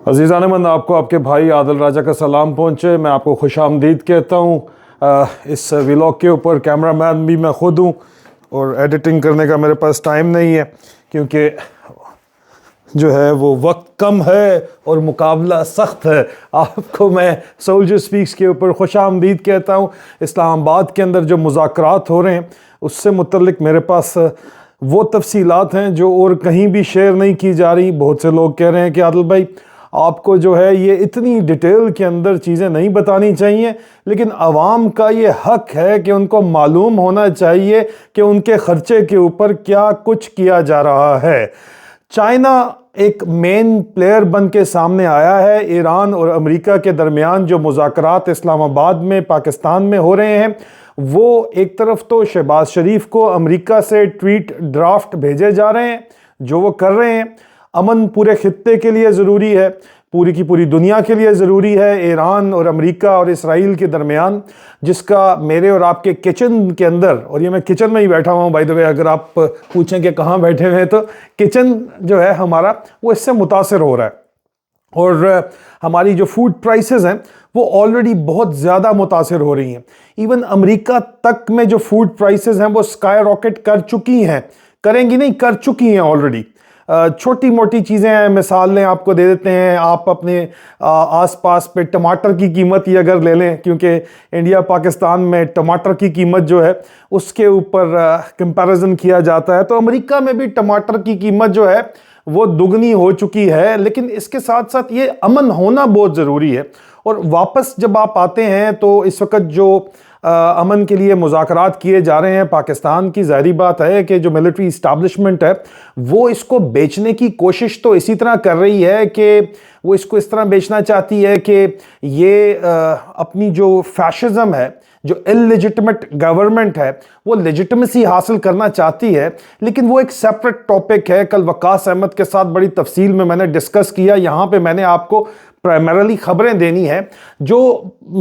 عزیزان من، آپ کو آپ کے بھائی عادل راجہ کا سلام پہنچے. میں آپ کو خوش آمدید کہتا ہوں. اس ویلاگ کے اوپر کیمرہ مین بھی میں خود ہوں اور ایڈیٹنگ کرنے کا میرے پاس ٹائم نہیں ہے کیونکہ جو ہے وہ وقت کم ہے اور مقابلہ سخت ہے. آپ کو میں سولجر سپیکس کے اوپر خوش آمدید کہتا ہوں. اسلام آباد کے اندر جو مذاکرات ہو رہے ہیں اس سے متعلق میرے پاس وہ تفصیلات ہیں جو اور کہیں بھی شیئر نہیں کی جا رہی. بہت سے لوگ کہہ رہے ہیں کہ عادل بھائی آپ کو جو ہے یہ اتنی ڈیٹیل کے اندر چیزیں نہیں بتانی چاہیے، لیکن عوام کا یہ حق ہے کہ ان کو معلوم ہونا چاہیے کہ ان کے خرچے کے اوپر کیا کچھ کیا جا رہا ہے. چائنا ایک مین پلیئر بن کے سامنے آیا ہے. ایران اور امریکہ کے درمیان جو مذاکرات اسلام آباد میں پاکستان میں ہو رہے ہیں، وہ ایک طرف تو شہباز شریف کو امریکہ سے ٹویٹ ڈرافٹ بھیجے جا رہے ہیں جو وہ کر رہے ہیں. امن پورے خطے کے لیے ضروری ہے، پوری کی پوری دنیا کے لیے ضروری ہے. ایران اور امریکہ اور اسرائیل کے درمیان جس کا میرے اور آپ کے کچن کے اندر، اور یہ میں کچن میں ہی بیٹھا ہوا ہوں بائی دا وے، اگر آپ پوچھیں کہ کہاں بیٹھے ہوئے ہیں تو کچن جو ہے ہمارا وہ اس سے متاثر ہو رہا ہے. اور ہماری جو فوڈ پرائسز ہیں وہ آلریڈی بہت زیادہ متاثر ہو رہی ہیں. ایون امریکہ تک میں جو فوڈ پرائسز ہیں وہ سکائی راکٹ کر چکی ہیں، کریں گی نہیں، کر چکی ہیں آلریڈی. چھوٹی موٹی چیزیں ہیں، مثال لیں آپ کو دے دیتے ہیں. آپ اپنے آس پاس پہ ٹماٹر کی قیمت ہی اگر لے لیں، کیونکہ انڈیا پاکستان میں ٹماٹر کی قیمت جو ہے اس کے اوپر کمپیریزن کیا جاتا ہے، تو امریکہ میں بھی ٹماٹر کی قیمت جو ہے وہ دگنی ہو چکی ہے. لیکن اس کے ساتھ ساتھ یہ امن ہونا بہت ضروری ہے. اور واپس جب آپ آتے ہیں تو اس وقت جو امن کے لیے مذاکرات کیے جا رہے ہیں پاکستان کی، ظاہری بات ہے کہ جو ملٹری اسٹیبلشمنٹ ہے وہ اس کو بیچنے کی کوشش تو اسی طرح کر رہی ہے کہ وہ اس کو اس طرح بیچنا چاہتی ہے کہ یہ اپنی جو فیشزم ہے، جو اللیجٹمیٹ گورنمنٹ ہے، وہ لیجٹمیسی حاصل کرنا چاہتی ہے. لیکن وہ ایک سیپریٹ ٹاپک ہے. کل وقاص احمد کے ساتھ بڑی تفصیل میں نے ڈسکس کیا. یہاں پہ میں نے آپ کو پرائمرلی خبریں دینی ہیں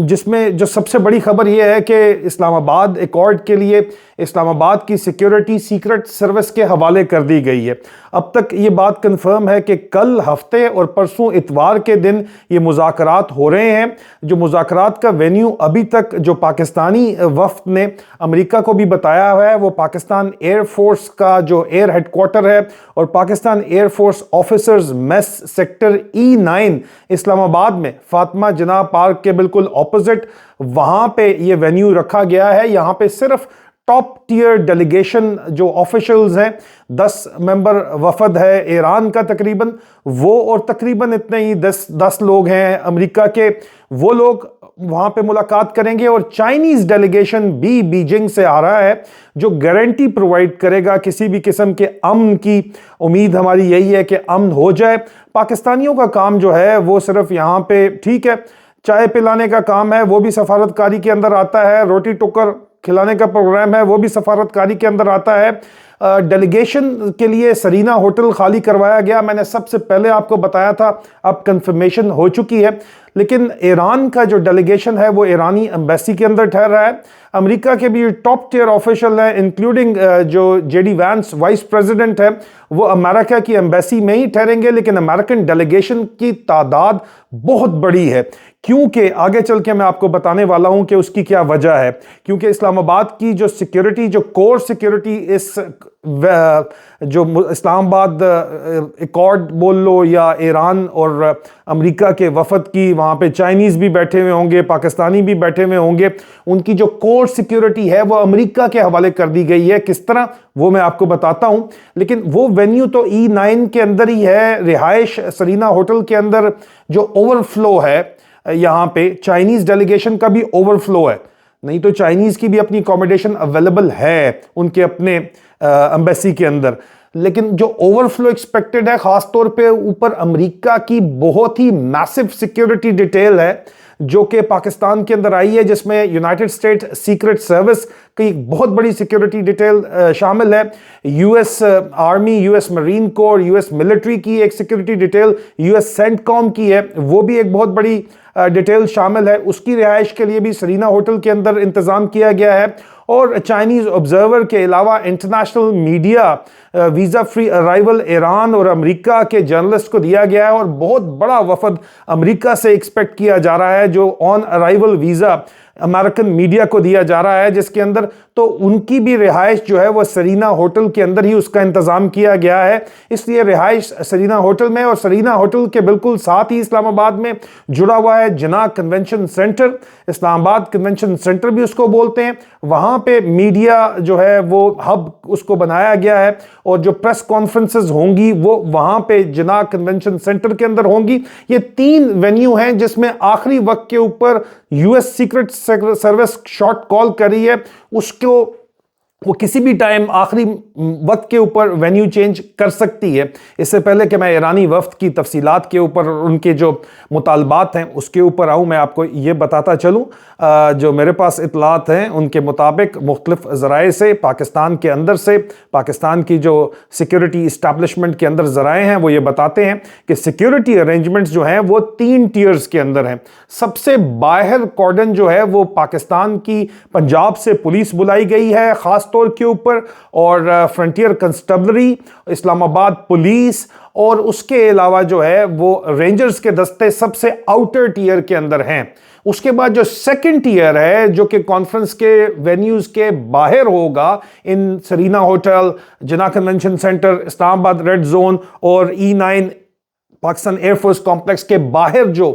جس میں جو سب سے بڑی خبر یہ ہے کہ اسلام آباد ایکارڈ کے لیے اسلام آباد کی سیکیورٹی سیکرٹ سروس کے حوالے کر دی گئی ہے. اب تک یہ بات کنفرم ہے کہ کل ہفتے اور پرسوں اتوار کے دن یہ مذاکرات ہو رہے ہیں. جو مذاکرات کا وینیو ابھی تک جو پاکستانی وفد نے امریکہ کو بھی بتایا ہوا ہے وہ پاکستان ایئر فورس کا جو ایئر ہیڈ کوارٹر ہے اور Pakistan air force officers mass sector E9 اسلام آباد میں فاطمہ جناح پارک کے بالکل اپوزٹ، وہاں پہ یہ وینیو رکھا گیا ہے. یہاں پہ صرف ٹاپ ٹیئر ڈیلیگیشن جو آفیشلز ہیں، 10 ممبر وفد ہے ایران کا تقریباً، وہ اور تقریباً اتنے ہی 10 لوگ ہیں امریکہ کے، وہ لوگ وہاں پہ ملاقات کریں گے. اور چائنیز ڈیلیگیشن بھی بیجنگ سے آ رہا ہے جو گارنٹی پرووائڈ کرے گا کسی بھی قسم کے امن کی. امید ہماری یہی ہے کہ امن ہو جائے. پاکستانیوں کا کام جو ہے وہ صرف یہاں پہ ٹھیک ہے چائے پلانے کا کام ہے، وہ بھی سفارتکاری کے اندر آتا ہے. روٹی ٹکر کھلانے کا پروگرام ہے، وہ بھی سفارتکاری کے اندر آتا ہے. ڈیلیگیشن کے لیے سرینا ہوٹل خالی کروایا گیا، میں نے سب سے پہلے آپ کو بتایا تھا، اب کنفرمیشن ہو چکی ہے. لیکن ایران کا جو ڈیلیگیشن ہے وہ ایرانی ایمبیسی کے اندر ٹھہر رہا ہے. امریکہ کے بھی ٹاپ ٹیئر آفیشل ہیں انکلوڈنگ جو J D Vance vice president ہے، وہ امریکہ کی ایمبیسی میں ہی ٹھہریں گے. لیکن امریکن ڈیلیگیشن کی تعداد بہت بڑی ہے، کیونکہ آگے چل کے میں آپ کو بتانے والا ہوں کہ اس کی کیا وجہ ہے. کیونکہ اسلام آباد کی جو سیکیورٹی، جو کور سیکیورٹی، اس جو اسلام آباد ایکارڈ بول لو یا ایران اور امریکہ کے وفد کی، وہاں پہ چائنیز بھی بیٹھے ہوئے ہوں گے، پاکستانی بھی بیٹھے ہوئے ہوں گے، ان کی جو کور سیکیورٹی ہے وہ امریکہ کے حوالے کر دی گئی ہے. کس طرح وہ میں آپ کو بتاتا ہوں. لیکن وہ وینیو تو E9 کے اندر ہی ہے. رہائش سرینا ہوٹل کے اندر جو اوور فلو ہے، یہاں پہ چائنیز ڈیلیگیشن کا بھی اوور فلو ہے. نہیں تو چائنیز کی بھی اپنی اکوموڈیشن اویلیبل ہے ان کے اپنے ایمبیسی کے اندر. لیکن جو اوور فلو ایکسپیکٹڈ ہے، خاص طور پہ اوپر امریکہ کی بہت ہی میسو سیکیورٹی ڈیٹیل ہے جو کہ پاکستان کے اندر آئی ہے، جس میں یونائٹڈ اسٹیٹ سیکرٹ سروس کی بہت بڑی سیکیورٹی ڈیٹیل شامل ہے. U S army, U S marine corps, U S military کی ایک security detail U S CENTCOM کی ہے، وہ بھی ایک بہت بڑی ڈیٹیل شامل ہے. اس کی رہائش کے لیے بھی سرینا ہوٹل کے اندر انتظام کیا گیا ہے. اور چائنیز آبزرور کے علاوہ international media visa free arrival Iran اور امریکہ کے جرنلسٹ کو دیا گیا ہے، اور بہت بڑا وفد امریکہ سے ایکسپیکٹ کیا جا رہا ہے جو آن ارائیول ویزا امریکن میڈیا کو دیا جا رہا ہے، جس کے اندر تو ان کی بھی رہائش جو ہے وہ سرینا ہوٹل کے اندر ہی اس کا انتظام کیا گیا ہے۔ اس لیے رہائش سرینا ہوٹل میں، اور سرینا ہوٹل کے بالکل ساتھ ہی اسلام آباد میں جڑا ہوا ہے جناح کنونشن سینٹر، اسلام آباد کنونشن سینٹر بھی اس کو بولتے ہیں۔ وہاں پہ میڈیا جو ہے وہ ہب اس کو بنایا گیا ہے، اور جو پریس کانفرنسز ہوں گی وہ وہاں پہ جناح کنونشن سینٹر کے اندر ہوں گی۔ یہ 3 وینیو ہیں جس میں آخری وقت کے اوپر U S secret service short call کری ہے، اس کو وہ کسی بھی ٹائم آخری وقت کے اوپر وینیو چینج کر سکتی ہے۔ اس سے پہلے کہ میں ایرانی وفد کی تفصیلات کے اوپر اور ان کے جو مطالبات ہیں اس کے اوپر آؤں، میں آپ کو یہ بتاتا چلوں جو میرے پاس اطلاعات ہیں ان کے مطابق مختلف ذرائع سے، پاکستان کے اندر سے، پاکستان کی جو سیکیورٹی اسٹیبلشمنٹ کے اندر ذرائع ہیں وہ یہ بتاتے ہیں کہ سیکیورٹی ارینجمنٹس جو ہیں وہ 3 ٹیئرز کے اندر ہیں۔ سب سے باہر کارڈن جو ہے وہ پاکستان کی پنجاب سے پولیس بلائی گئی ہے خاص طور کے اوپر، اور فرنٹیئر کنسٹیبلری، اسلام آباد پولیس، اور اس کے علاوہ جو ہے وہ رینجرز کے دستے سب سے آؤٹر ٹیئر کے اندر ہیں۔ اس کے بعد جو سیکنڈ ٹیئر ہے جو کہ کانفرنس کے وینیوز کے باہر ہوگا، ان سرینا ہوٹل، جناح کنونشن سینٹر، اسلام آباد ریڈ زون اور E9 Pakistan air force complex کے باہر جو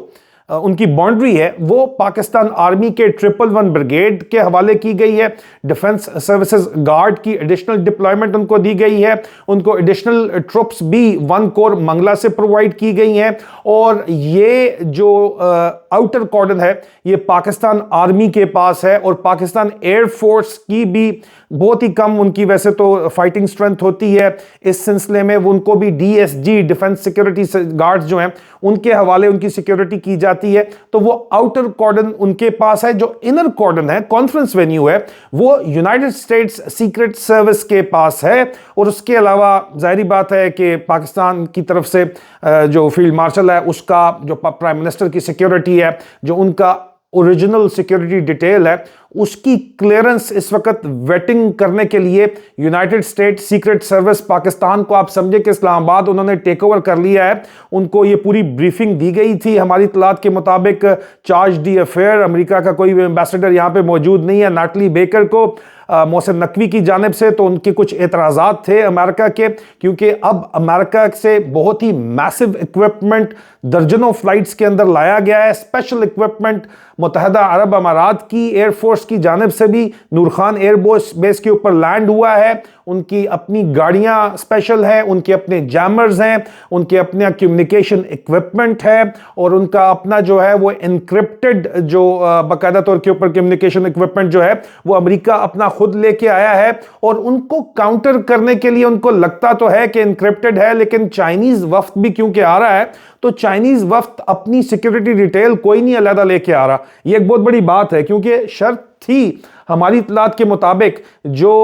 ان کی باؤنڈری ہے وہ پاکستان آرمی کے 111 بریگیڈ کے حوالے کی گئی ہے۔ ڈیفنس سروسز گارڈ کی ایڈیشنل ڈپلائمنٹ ان کو دی گئی ہے، ان کو ایڈیشنل ٹروپس بھی 1 کور منگلہ سے پرووائڈ کی گئی ہیں، اور یہ جو آؤٹر کارڈن ہے یہ پاکستان آرمی کے پاس ہے، اور پاکستان ایئر فورس کی بھی بہت ہی کم ان کی ویسے تو فائٹنگ سٹرینتھ ہوتی ہے اس سلسلے میں، وہ ان کو بھی DSG ڈیفنس سیکیورٹی گارڈز جو ہیں ان کے حوالے ان کی سیکیورٹی کی جاتی ہے۔ تو وہ آؤٹر کارڈن ان کے پاس ہے۔ جو انر کارڈن ہے، کانفرنس وینیو ہے، وہ یونائٹڈ اسٹیٹس سیکرٹ سروس کے پاس ہے، اور اس کے علاوہ ظاہری بات ہے کہ پاکستان کی طرف سے جو فیلڈ مارشل ہے اس کا، جو پرائم منسٹر کی سیکیورٹی ہے، جو ان کا اوریجنل سیکیورٹی ڈیٹیل ہے، اس کی کلیئرنس اس وقت ویٹنگ کرنے کے لیے United state secret service Pakistan کو، آپ سمجھے کہ اسلام آباد انہوں نے ٹیک اوور کر لیا ہے۔ ان کو یہ پوری بریفنگ دی گئی تھی ہماری اطلاعات کے مطابق۔ چارج دی افیئر، امریکہ کا کوئی بھی ایمبیسڈر یہاں پہ موجود نہیں ہے، ناٹلی بیکر کو محسن نقوی کی جانب سے، تو ان کے کچھ اعتراضات تھے امریکہ کے، کیونکہ اب امریکہ سے بہت ہی میسو ایکوپمنٹ درجنوں فلائٹس کے اندر لایا گیا ہے، اسپیشل ایکوپمنٹ متحدہ عرب امارات کی ایئر فورس کی جانب سے بھی نور خان ایئر بیس کے اوپر لینڈ ہوا ہے۔ ان کی اپنی گاڑیاں اسپیشل ہیں، ان کے اپنے جیمرز ہیں، ان کے اپنا کمیونیکیشن ایکوپمنٹ ہے، اور ان کا اپنا جو ہے وہ انکرپٹڈ جو باقاعدہ طور کے اوپر کمیونیکیشن ایکوپمنٹ جو ہے وہ امریکہ اپنا خود لے کے آیا ہے، اور ان کو کاؤنٹر کرنے کے لیے ان کو لگتا تو ہے کہ انکرپٹڈ ہے، لیکن چائنیز وفد بھی کیونکہ آ رہا ہے تو چائنیز وفد اپنی سیکیورٹی ڈیٹیل کوئی نہیں علیحدہ لے کے آ رہا۔ یہ ایک بہت بڑی بات ہے، کیونکہ شرط تھی ہماری اطلاعات کے مطابق جو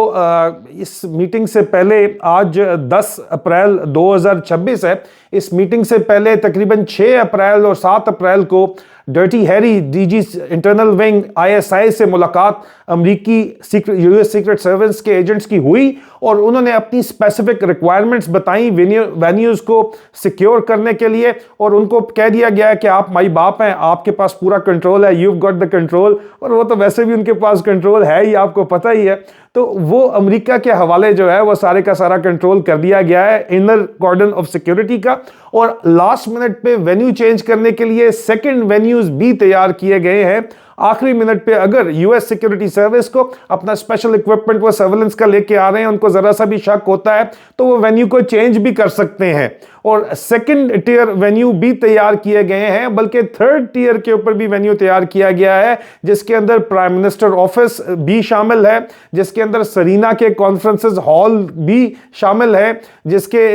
اس میٹنگ سے پہلے، آج 10 اپریل 2026 ہے، اس میٹنگ سے پہلے تقریباً 6 اپریل اور 7 اپریل کو dirty Harry DG internal wing ISI سے ملاقات امریکی US سیکرٹ سروس کے ایجنٹس کی ہوئی، اور انہوں نے اپنی اسپیسیفک ریکوائرمنٹس بتائیں وینیوز کو سیکیور کرنے کے لیے، اور ان کو کہہ دیا گیا ہے کہ آپ مائی باپ ہیں، آپ کے پاس پورا کنٹرول ہے، you've got the control، اور وہ تو ویسے بھی ان کے پاس کنٹرول ہے ہی، آپ کو پتہ ہی ہے۔ تو وہ امریکہ کے حوالے جو ہے وہ سارے کا سارا کنٹرول کر دیا گیا ہے انر کارڈن آف سیکیورٹی کا، اور لاسٹ منٹ پہ وینیو چینج کرنے کے لیے سیکنڈ وینیوز بھی تیار کیے گئے ہیں۔ آخری منٹ پہ اگر US سیکیورٹی سروس کو اپنا اسپیشل ایکوپمنٹ وہ سرویلنس کا لے کے آ رہے ہیں، ان کو ذرا سا بھی شک ہوتا ہے تو وہ وینیو کو چینج بھی کر سکتے ہیں، اور سیکنڈ ٹیئر وینیو بھی تیار کیے گئے ہیں، بلکہ تھرڈ ٹیئر کے اوپر بھی وینیو تیار کیا گیا ہے، جس کے اندر پرائم منسٹر آفس بھی شامل ہے، جس کے اندر سرینا کے کانفرنسز ہال بھی شامل ہے، جس کے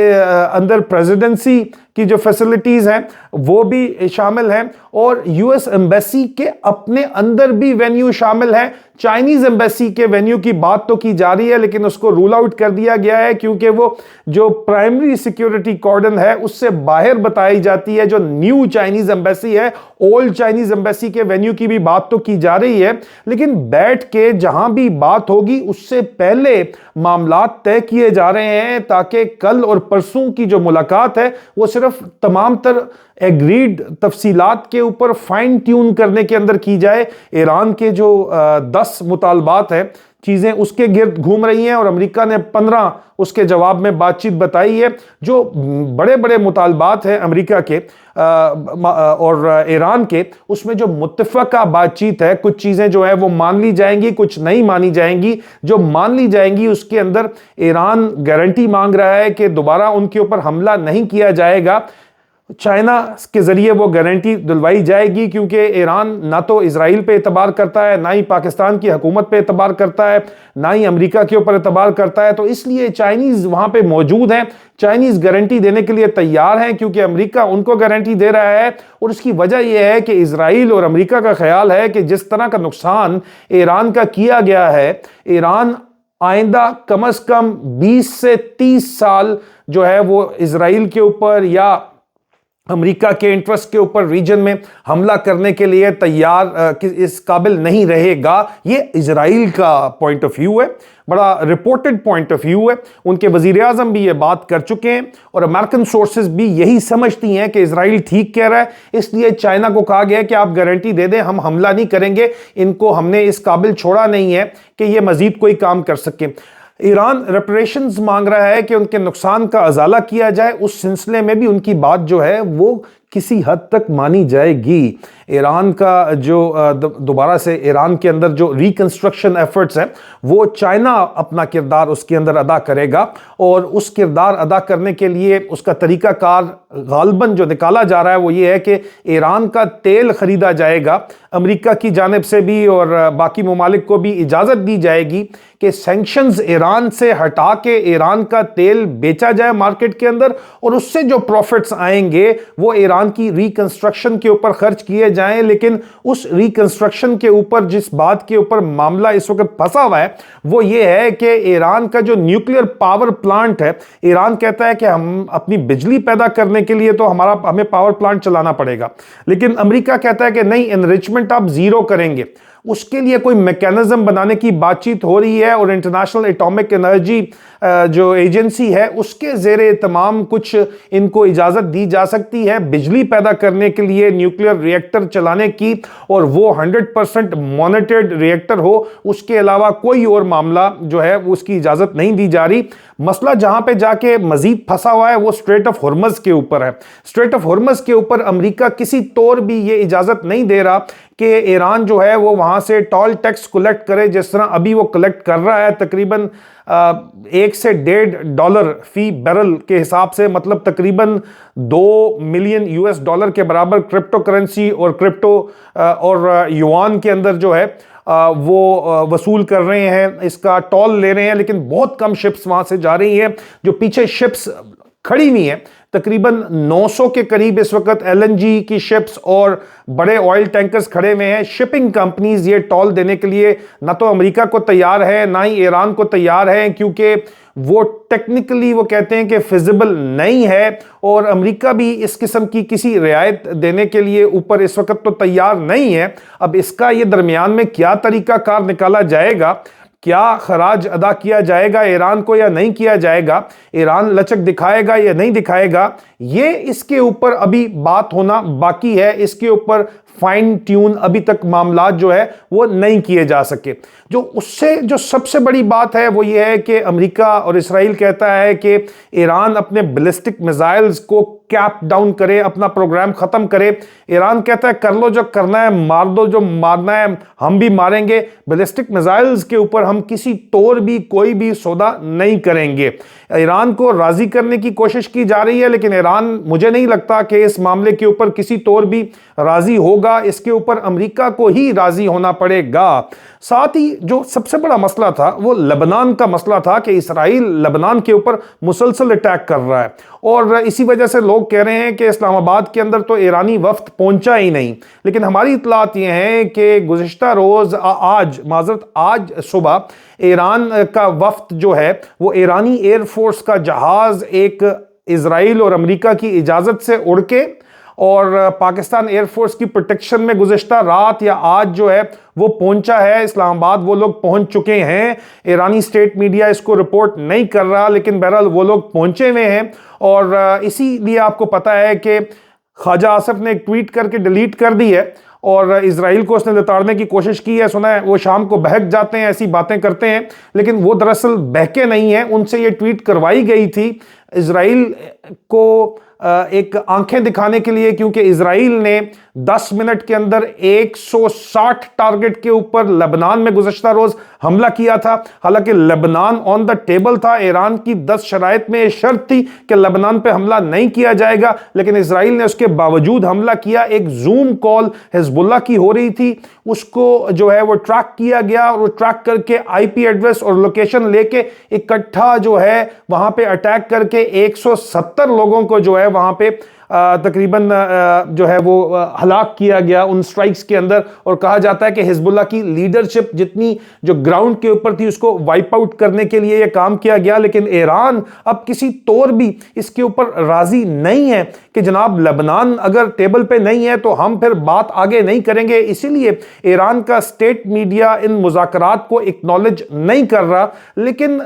اندر پریزیڈنسی کی جو فیسلٹیز ہیں وہ بھی شامل ہیں، اور US ایمبیسی کے اپنے اندر بھی وینیو شامل ہیں۔ چائنیز ایمبیسی کے وینیو کی بات تو کی جا رہی ہے لیکن اس کو رول آؤٹ کر دیا گیا ہے کیونکہ وہ جو پرائمری سیکیورٹی کارڈن ہے اس سے باہر بتائی جاتی ہے. جو نیو چائنیز ایمبیسی ہے, اولڈ چائنیز ایمبیسی کے وینیو کی بھی بات تو کی جا رہی ہے لیکن بیٹھ کے جہاں بھی بات ہوگی اس سے پہلے معاملات طے کیے جا رہے ہیں تاکہ کل اور پرسوں کی جو ملاقات ہے وہ صرف تمام تر ایگریڈ تفصیلات کے اوپر فائن ٹیون کرنے کے اندر کی جائے. ایران کے جو 10 مطالبات ہیں چیزیں اس کے گرد گھوم رہی ہیں اور امریکہ نے 15 اس کے جواب میں بات چیت بتائی ہے. جو بڑے بڑے مطالبات ہیں امریکہ کے اور ایران کے, اس میں جو متفقہ بات چیت ہے, کچھ چیزیں جو ہے وہ مان لی جائیں گی, کچھ نہیں مانی جائیں گی. جو مان لی جائیں گی اس کے اندر ایران گارنٹی مانگ رہا ہے کہ دوبارہ ان کے اوپر حملہ نہیں کیا جائے گا. چائنا کے ذریعے وہ گارنٹی دلوائی جائے گی کیونکہ ایران نہ تو اسرائیل پہ اعتبار کرتا ہے, نہ ہی پاکستان کی حکومت پہ اعتبار کرتا ہے, نہ ہی امریکہ کے اوپر اعتبار کرتا ہے. تو اس لیے چائنیز وہاں پہ موجود ہیں, چائنیز گارنٹی دینے کے لیے تیار ہیں کیونکہ امریکہ ان کو گارنٹی دے رہا ہے. اور اس کی وجہ یہ ہے کہ اسرائیل اور امریکہ کا خیال ہے کہ جس طرح کا نقصان ایران کا کیا گیا ہے, ایران آئندہ کم از کم 20 سے 30 سال جو ہے وہ اسرائیل کے اوپر یا امریکہ کے انٹرسٹ کے اوپر ریجن میں حملہ کرنے کے لیے تیار اس قابل نہیں رہے گا. یہ اسرائیل کا پوائنٹ آف ویو ہے, بڑا رپورٹڈ پوائنٹ آف ویو ہے. ان کے وزیر اعظم بھی یہ بات کر چکے ہیں اور امریکن سورسز بھی یہی سمجھتی ہیں کہ اسرائیل ٹھیک کہہ رہا ہے. اس لیے چائنا کو کہا گیا کہ آپ گارنٹی دے دیں, ہم حملہ نہیں کریں گے, ان کو ہم نے اس قابل چھوڑا نہیں ہے کہ یہ مزید کوئی کام کر سکیں. ایران ریپریشنز مانگ رہا ہے کہ ان کے نقصان کا ازالہ کیا جائے. اس سلسلے میں بھی ان کی بات جو ہے وہ کسی حد تک مانی جائے گی. ایران کا جو دوبارہ سے ایران کے اندر جو ریکنسٹرکشن ایفرٹس ہیں وہ چائنا اپنا کردار اس کے اندر ادا کرے گا اور اس کردار ادا کرنے کے لیے اس کا طریقہ کار غالباً جو نکالا جا رہا ہے وہ یہ ہے کہ ایران کا تیل خریدا جائے گا. امریکہ کی جانب سے بھی اور باقی ممالک کو بھی اجازت دی جائے گی کہ سینکشنز ایران سے ہٹا کے ایران کا تیل بیچا جائے مارکیٹ کے اندر اور اس سے جو پروفٹس آئیں گے وہ ایران کی ریکنسٹرکشن کے اوپر خرچ کیے جائیں. لیکن اس ریکنسٹرکشن کے اوپر جس بات کے اوپر معاملہ اس وقت پھنسا ہوا ہے وہ یہ ہے کہ ایران کا جو نیوکلیئر پاور پلانٹ ہے, ایران کہتا ہے کہ ہم اپنی بجلی پیدا کرنے کے لیے تو ہمیں پاور پلانٹ چلانا پڑے گا, لیکن امریکہ کہتا ہے کہ نہیں, انریچمنٹ آپ زیرو کریں گے. اس کے لیے کوئی میکینزم بنانے کی بات چیت ہو رہی ہے اور انٹرنیشنل ایٹامک انرجی جو ایجنسی ہے اس کے زیر اہتمام کچھ ان کو اجازت دی جا سکتی ہے بجلی پیدا کرنے کے لیے, نیوکلیئر ری ایکٹر چلانے کی, اور وہ 100% مانیٹرڈ ری ایکٹر ہو. اس کے علاوہ کوئی اور معاملہ جو ہے اس کی اجازت نہیں دی جا رہی. مسئلہ جہاں پہ جا کے مزید پھنسا ہوا ہے وہ اسٹریٹ آف ہرمز کے اوپر ہے. اسٹریٹ آف ہرمز کے اوپر امریکہ کسی طور بھی یہ اجازت نہیں دے رہا کہ ایران جو ہے وہ وہاں سے ٹول ٹیکس کلیکٹ کرے جس طرح ابھی وہ کلیکٹ کر رہا ہے. تقریباً $1 سے $1.5 فی بیرل کے حساب سے, مطلب تقریباً $2 ملین کے برابر کرپٹو کرنسی اور کرپٹو اور یوان کے اندر جو ہے وہ وصول کر رہے ہیں, اس کا ٹول لے رہے ہیں. لیکن بہت کم شپس وہاں سے جا رہی ہیں. جو پیچھے شپس کھڑی ہوئی ہیں تقریباً 900 کے قریب اس وقت LNG کی شپس اور بڑے آئل ٹینکرز کھڑے ہوئے ہیں. شپنگ کمپنیز یہ ٹول دینے کے لیے نہ تو امریکہ کو تیار ہے نہ ہی ایران کو تیار ہے کیونکہ وہ ٹیکنیکلی وہ کہتے ہیں کہ فیزیبل نہیں ہے, اور امریکہ بھی اس قسم کی کسی رعایت دینے کے لیے اوپر اس وقت تو تیار نہیں ہے. اب اس کا یہ درمیان میں کیا طریقہ کار نکالا جائے گا, کیا خراج ادا کیا جائے گا ایران کو یا نہیں کیا جائے گا, ایران لچک دکھائے گا یا نہیں دکھائے گا, یہ اس کے اوپر ابھی بات ہونا باقی ہے. اس کے اوپر فائن ٹیون ابھی تک معاملات جو ہے وہ نہیں کیے جا سکے. جو اس سے جو سب سے بڑی بات ہے وہ یہ ہے کہ امریکہ اور اسرائیل کہتا ہے کہ ایران اپنے بیلسٹک میزائلز کو کیپ ڈاؤن کرے, اپنا پروگرام ختم کرے. ایران کہتا ہے کر لو جو کرنا ہے, مار دو جو مارنا ہے, ہم بھی ماریں گے. بیلسٹک میزائلز کے اوپر ہم کسی طور بھی کوئی بھی سودا نہیں کریں گے. ایران کو راضی کرنے کی کوشش کی جا رہی ہے لیکن ایران مجھے نہیں لگتا کہ اس معاملے کے اوپر کسی طور بھی راضی ہوگا. اس کے اوپر امریکہ کو ہی راضی ہونا پڑے گا. ساتھ ہی جو سب سے بڑا مسئلہ تھا وہ لبنان کا مسئلہ تھا کہ اسرائیل لبنان کے اوپر مسلسل اٹیک کر رہا ہے اور اسی وجہ سے لوگ لوگ کہہ رہے ہیں کہ اسلام آباد کے اندر تو ایرانی وفد پہنچا ہی نہیں، لیکن ہماری اطلاعات یہ ہیں کہ گزشتہ روز آج صبح ایران کا وفد جو ہے وہ ایرانی ایئر فورس کا جہاز ایک اسرائیل اور امریکہ کی اجازت سے اڑ کے اور پاکستان ایئر فورس کی پروٹیکشن میں گزشتہ رات یا آج جو ہے وہ پہنچا ہے اسلام آباد۔ وہ لوگ پہنچ چکے ہیں، ایرانی سٹیٹ میڈیا اس کو رپورٹ نہیں کر رہا، لیکن بہرحال وہ لوگ پہنچے ہوئے ہیں۔ اور اسی لیے آپ کو پتا ہے کہ خواجہ آصف نے ایک ٹویٹ کر کے ڈیلیٹ کر دی ہے اور اسرائیل کو اس نے لتاڑنے کی کوشش کی ہے۔ سنا ہے وہ شام کو بہک جاتے ہیں، ایسی باتیں کرتے ہیں، لیکن وہ دراصل بہکے نہیں ہیں، ان سے یہ ٹویٹ کروائی گئی تھی اسرائیل کو ایک آنکھیں دکھانے کے لیے، کیونکہ اسرائیل نے 10 منٹ کے اندر 160 ٹارگٹ کے اوپر لبنان میں گزشتہ روز حملہ کیا تھا۔ حالانکہ لبنان آن دا ٹیبل تھا، ایران کی 10 شرائط میں شرط تھی کہ لبنان پہ حملہ نہیں کیا جائے گا، لیکن اسرائیل نے اس کے باوجود حملہ کیا۔ ایک زوم کال حزب اللہ کی ہو رہی تھی، اس کو جو ہے وہ ٹریک کیا گیا اور وہ ٹریک کر کے آئی پی ایڈریس اور لوکیشن لے کے اکٹھا جو ہے وہاں پہ اٹیک کر کے 170 لوگوں کو جو ہے وہاں پہ تقریباً جو ہے وہ ہلاک کیا گیا ان سٹرائکس کے اندر۔ اور کہا جاتا ہے کہ حزب اللہ کی لیڈرشپ جتنی جو گراؤنڈ کے اوپر تھی اس کو وائپ آؤٹ کرنے کے لیے یہ کام کیا گیا، لیکن ایران اب کسی طور بھی اس کے اوپر راضی نہیں ہے کہ جناب لبنان اگر ٹیبل پہ نہیں ہے تو ہم پھر بات آگے نہیں کریں گے۔ اسی لیے ایران کا سٹیٹ میڈیا ان مذاکرات کو اکنالج نہیں کر رہا، لیکن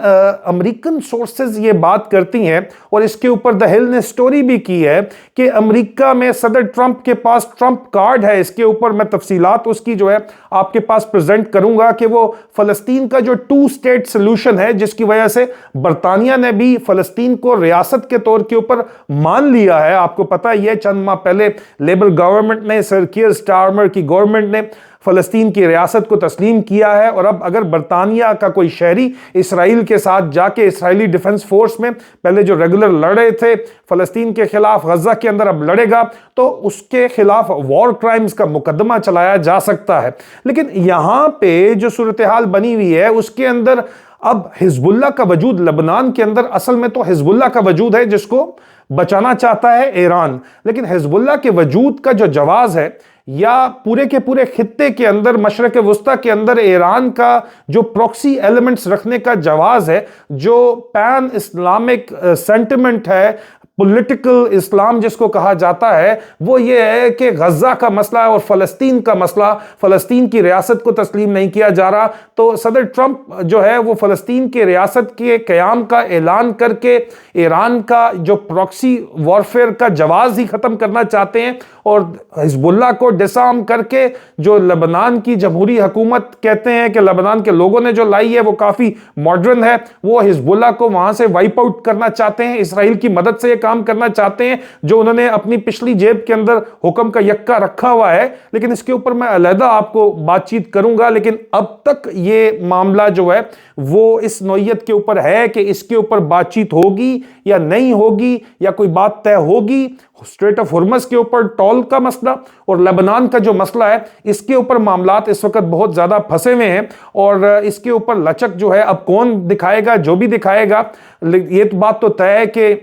امریکن سورسز یہ بات کرتی ہیں اور اس کے اوپر دا ہل نے سٹوری بھی کی ہے کہ امریکہ میں صدر ٹرمپ کے پاس ٹرمپ کارڈ ہے۔ اس کے اوپر میں تفصیلات اس کی جو ہے آپ کے پاس پریزنٹ کروں گا کہ وہ فلسطین کا جو 2 اسٹیٹ سلوشن ہے، جس کی وجہ سے برطانیہ نے بھی فلسطین کو ریاست کے طور کے اوپر مان لیا ہے۔ آپ کو پتہ یہ چند ماہ پہلے لیبر گورنمنٹ نے، سر کیئر سٹارمر کی گورنمنٹ نے فلسطین کی ریاست کو تسلیم کیا ہے، اور اب اگر برطانیہ کا کوئی شہری اسرائیل کے ساتھ جا کے اسرائیلی ڈیفنس فورس میں پہلے جو ریگولر لڑ رہے تھے فلسطین کے خلاف غزہ کے اندر اب لڑے گا تو اس کے خلاف وار کرائمز کا مقدمہ چلایا جا سکتا ہے۔ لیکن یہاں پہ جو صورتحال بنی ہوئی ہے اس کے اندر اب حزب اللہ کا وجود لبنان کے اندر، اصل میں تو حزب اللہ کا وجود ہے جس کو بچانا چاہتا ہے ایران، لیکن حزب اللہ کے وجود کا جو جواز ہے یا پورے کے پورے خطے کے اندر مشرق وسطیٰ کے اندر ایران کا جو پروکسی ایلیمنٹس رکھنے کا جواز ہے، جو پین اسلامک سینٹیمنٹ ہے، پولیٹیکل اسلام جس کو کہا جاتا ہے، وہ یہ ہے کہ غزہ کا مسئلہ اور فلسطین کا مسئلہ، فلسطین کی ریاست کو تسلیم نہیں کیا جا رہا۔ تو صدر ٹرمپ جو ہے وہ فلسطین کی ریاست کے قیام کا اعلان کر کے ایران کا جو پروکسی وارفیئر کا جواز ہی ختم کرنا چاہتے ہیں، اور حزب اللہ کو ڈسارم کر کے جو لبنان کی جمہوری حکومت کہتے ہیں کہ لبنان کے لوگوں نے جو لائی ہے وہ کافی ماڈرن ہے، وہ حزب اللہ کو وہاں سے وائپ آؤٹ کرنا چاہتے ہیں، اسرائیل کی مدد سے کام کرنا چاہتے ہیں جو انہوں نے اپنی پچھلی جیب کے اندر حکم کا یکا رکھا ہوا ہے۔ لیکن اس کے اوپر میں علیحدہ آپ کو بات چیت کروں گا، لیکن اب تک یہ معاملہ جو ہے وہ اس نوعیت کے اوپر ہے کہ اس کے اوپر بات چیت ہوگی یا نہیں ہوگی، یا کوئی بات طے ہوگی۔ اسٹریٹ آف ہرمز کے اوپر ٹول کا مسئلہ اور لبنان کا جو مسئلہ ہے، اس کے اوپر معاملات اس وقت بہت زیادہ پھنسے ہوئے ہیں، اور اس کے اوپر لچک جو ہے اب کون دکھائے گا، جو بھی دکھائے گا۔ یہ بات تو طے ہے کہ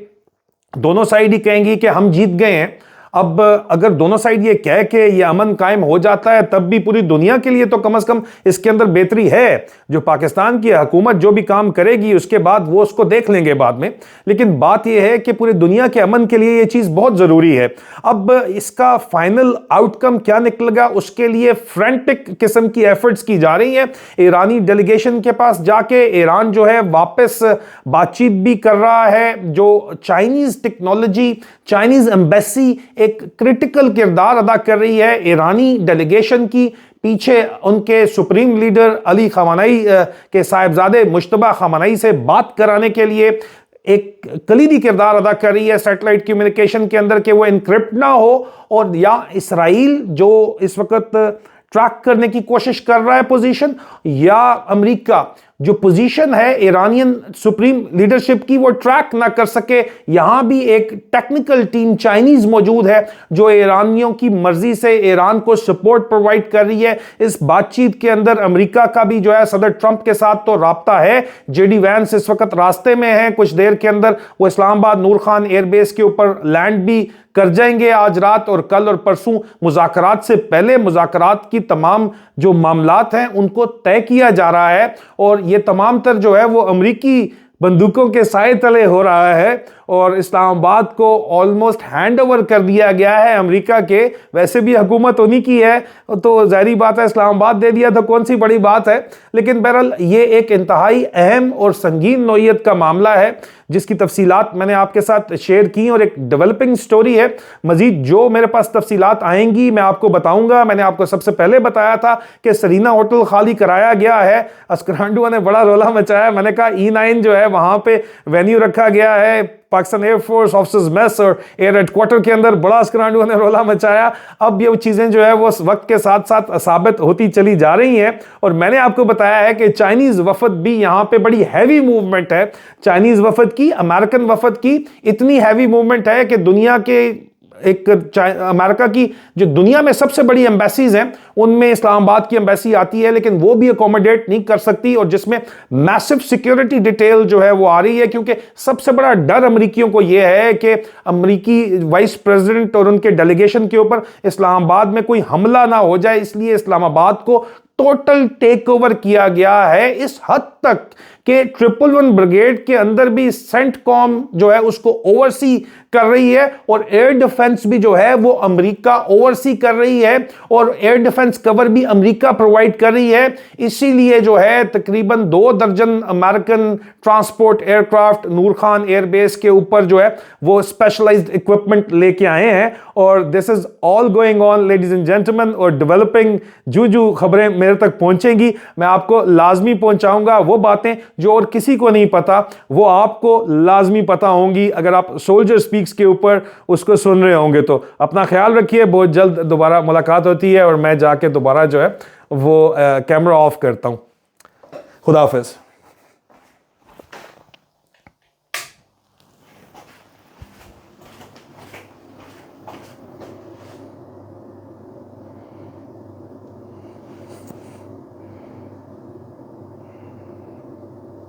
دونوں سائیڈ ہی کہیں گی کہ ہم جیت گئے ہیں۔ اب اگر دونوں سائیڈ یہ کہہ کہ یہ امن قائم ہو جاتا ہے، تب بھی پوری دنیا کے لیے تو کم از کم اس کے اندر بہتری ہے۔ جو پاکستان کی حکومت جو بھی کام کرے گی اس کے بعد وہ اس کو دیکھ لیں گے بعد میں، لیکن بات یہ ہے کہ پوری دنیا کے امن کے لیے یہ چیز بہت ضروری ہے۔ اب اس کا فائنل آؤٹ کم کیا نکلے گا، اس کے لیے فرینٹک قسم کی ایفرٹس کی جا رہی ہیں۔ ایرانی ڈیلیگیشن کے پاس جا کے ایران جو ہے واپس بات چیت بھی کر رہا ہے۔ جو چائنیز ٹیکنالوجی، چائنیز ایمبیسی ایک کرٹیکل کردار ادا کر رہی ہے ایرانی ڈیلیگیشن کی، پیچھے ان کے سپریم لیڈر علی خامنئی کے صاحبزادے مجتبیٰ خامنئی سے بات کرانے کے لیے ایک کلیدی کردار ادا کر رہی ہے سیٹلائٹ کمیونیکیشن کے اندر، کہ وہ انکرپٹ نہ ہو، اور یا اسرائیل جو اس وقت ٹریک کرنے کی کوشش کر رہا ہے پوزیشن، یا امریکہ جو پوزیشن ہے ایرانین سپریم لیڈرشپ کی وہ ٹریک نہ کر سکے. یہاں بھی ایک ٹیکنیکل ٹیم چائنیز موجود ہے جو ایرانیوں کی مرضی سے ایران کو سپورٹ پرووائڈ کر رہی ہے. اس بات چیت کے اندر امریکہ کا بھی جو ہے صدر ٹرمپ کے ساتھ تو رابطہ ہے. جے ڈی وینس اس وقت راستے میں ہیں, کچھ دیر کے اندر وہ اسلام آباد نور خان ایئر بیس کے اوپر لینڈ بھی کر جائیں گے آج رات, اور کل اور پرسوں مذاکرات سے پہلے مذاکرات کی تمام جو معاملات ہیں ان کو طے کیا جا رہا ہے, اور یہ تمام تر جو ہے وہ امریکی بندوقوں کے سائے تلے ہو رہا ہے, اور اسلام آباد کو آلموسٹ ہینڈ اوور کر دیا گیا ہے امریکہ کے. ویسے بھی حکومت انہی کی ہے تو ظاہری بات ہے اسلام آباد دے دیا تو کون سی بڑی بات ہے, لیکن بہرحال یہ ایک انتہائی اہم اور سنگین نوعیت کا معاملہ ہے جس کی تفصیلات میں نے آپ کے ساتھ شیئر کی, اور ایک ڈیولپنگ سٹوری ہے. مزید جو میرے پاس تفصیلات آئیں گی میں آپ کو بتاؤں گا. میں نے آپ کو سب سے پہلے بتایا تھا کہ سرینا ہوٹل خالی کرایا گیا ہے, اسکرانڈو نے بڑا رولا مچایا. میں نے کہا E9 جو ہے وہاں پہ وینیو رکھا گیا ہے Pakistan air force officers mass اور ایئر ہیڈ کوارٹر کے اندر, بڑا اسکرانڈو نے رولا مچایا. اب یہ چیزیں جو ہے وہ وقت کے ساتھ ساتھ ثابت ہوتی چلی جا رہی ہیں, اور میں نے آپ کو بتایا ہے کہ چائنیز وفد بھی یہاں پہ بڑی ہیوی موومنٹ ہے. چائنیز وفد کی, امریکن وفد کی اتنی ہیوی موومنٹ ہے کہ دنیا کے ایک امریکہ کی جو دنیا میں سب سے بڑی ایمبیسیز ہیں ان میں اسلام آباد کی ایمبیسی آتی ہے, لیکن وہ بھی اکوموڈیٹ نہیں کر سکتی, اور جس میں میسو سیکیورٹی ڈیٹیل جو ہے وہ آ رہی ہے, کیونکہ سب سے بڑا ڈر امریکیوں کو یہ ہے کہ امریکی وائس پریزیڈنٹ اور ان کے ڈیلیگیشن کے اوپر اسلام آباد میں کوئی حملہ نہ ہو جائے. اس لیے اسلام آباد کو ٹوٹل ٹیک اوور کیا گیا ہے, اس حد تک کہ 111 بریگیڈ کے اندر بھی سینٹ کام جو ہے اس کو اوورسی کر رہی ہے, اور ایئر ڈیفنس بھی جو ہے وہ امریکہ اوورسی کر رہی ہے, اور ایئر ڈیفنس کور بھی امریکہ پرووائڈ کر رہی ہے. اسی لیے جو ہے تقریباً 2 درجن امریکن ٹرانسپورٹ ایئر کرافٹ نور خان ایئر بیس کے اوپر جو ہے وہ اسپیشلائزڈ اکوپمنٹ لے کے آئے ہیں, اور this is all going on ladies and gentleman. اور ڈیولپنگ جو خبریں میرے تک پہنچیں گی میں آپ کو لازمی پہنچاؤں گا. وہ باتیں جو اور کسی کو نہیں پتا وہ آپ کو لازمی پتا ہوں گی اگر آپ سولجر سپیکس کے اوپر اس کو سن رہے ہوں گے. تو اپنا خیال رکھیے, بہت جلد دوبارہ ملاقات ہوتی ہے, اور میں جا کے دوبارہ جو ہے وہ کیمرہ آف کرتا ہوں. خدا حافظ.